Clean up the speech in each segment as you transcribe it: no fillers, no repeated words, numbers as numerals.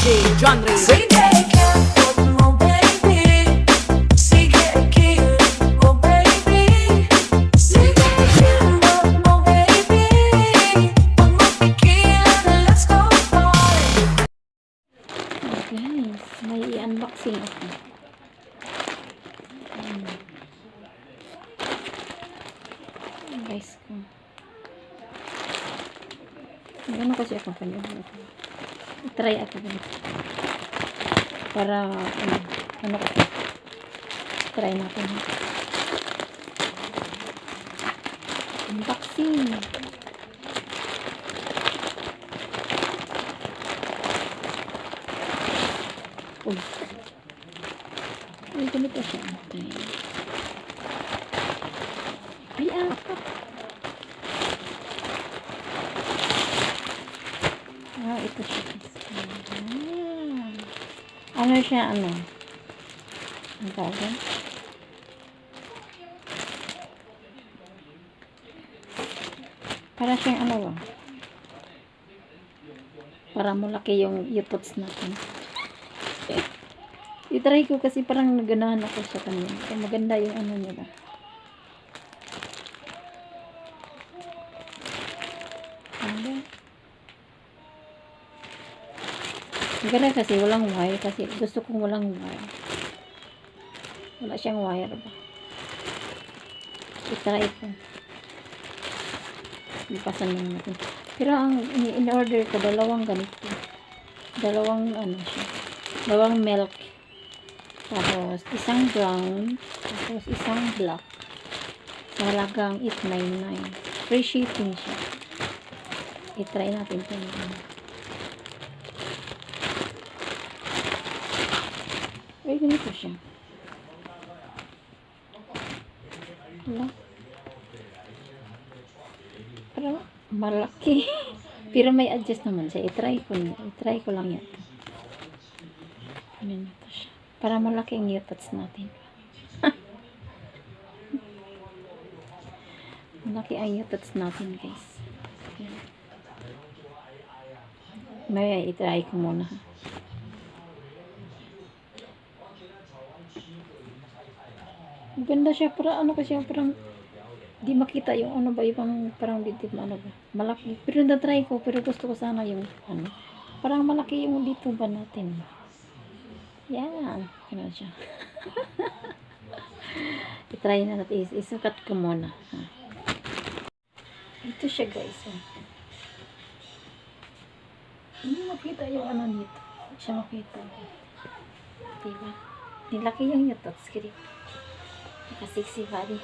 DJ John Ray. Sige ikot mo baby, sige ikot mo baby, sige ikot mo baby, huwag mo pigilan, let's go party. Guys, may i-unboxing ako. Guys ko. Ano kasi ako kanina. I-try ako ganito. Para ano kasi. Try natin. Unboxing. Oh. Ay, ganito siya. Ay, apat. Ito siya. Ano siya, ano? Ang tawag yan? Para siyang ano ba? Para malaki yung yutots natin. I-try ko kasi parang naganahan ako sa kanya. So, maganda yung ano niya ba. Maganda kasi walang wire. Kasi gusto kong walang wire. Wala siyang wire ba. I-try ko. Ipasan lang natin. Pero ang in-order ko, dalawang ganito. Dalawang ano siya. Dalawang milk. Tapos, isang brown. Tapos, isang black. Sa halagang 899. Free shipping siya. I-try natin ito. Ay, ganito siya. Wala. Parang malaki. Pero may adjust naman siya. I-try ko lang yan. Ganito siya. Para malaki ang yutots natin. Malaki ang yutots natin, guys. May i-try ko muna. Maganda siya. Para ano kasi parang di makita yung ano ba. Ibang parang dito ano ba. Malaki. Pero na-try ko. Pero gusto ko sana yung ano. Parang malaki yung dito ba natin. Yan. Ano siya. I-try na natin. Isukat ko muna. Ito siya, guys. Hindi makita yung ano dito. Hindi siya makita. Diba? Nilaki yung yutots. Kaya naka-sexy body.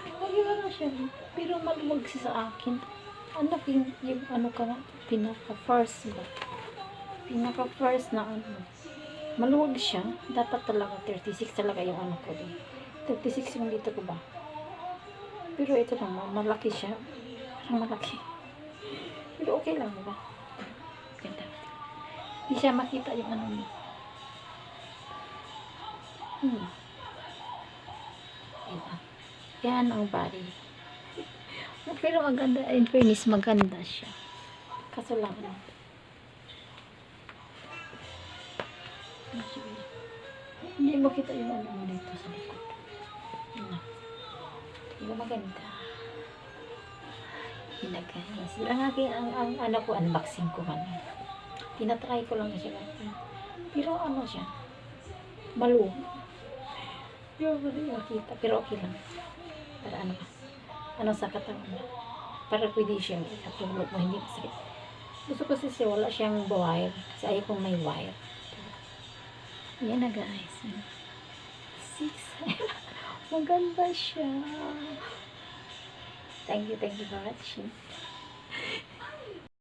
Ay, ano siya. Pero maluwag siya sa akin. Ano yung ano ka na? Pinaka-first ba? Pinaka-first na ano. Maluwag siya. Dapat talaga 36 talaga yung ano ko din. 36 yung dito ko ba? Pero ito lang, malaki siya. Parang malaki. Pero okay lang, diba? Ganda. Hindi siya makita yung ano niya. Diba? Yan ang body. Pero maganda. In fairness, maganda siya. Kaso lang, ano. Hindi mo kita yung ano mo dito sa likod. Hindi maganda. Hindi guys. Ang aking, ang ano ko, unboxing ko man. Tinatry ko lang siya. Pero ano siya? Maluwag. Pero hindi makita. Pero okay lang. Para ano ka? Ano sa katawan mo? Para pwede siyang ikatulog mo. Hindi masakit. Gusto ko kasi wala siyang wire. Kasi ayaw kong may wire. Yan na guys. 6. Maganda siya. Thank you for watching.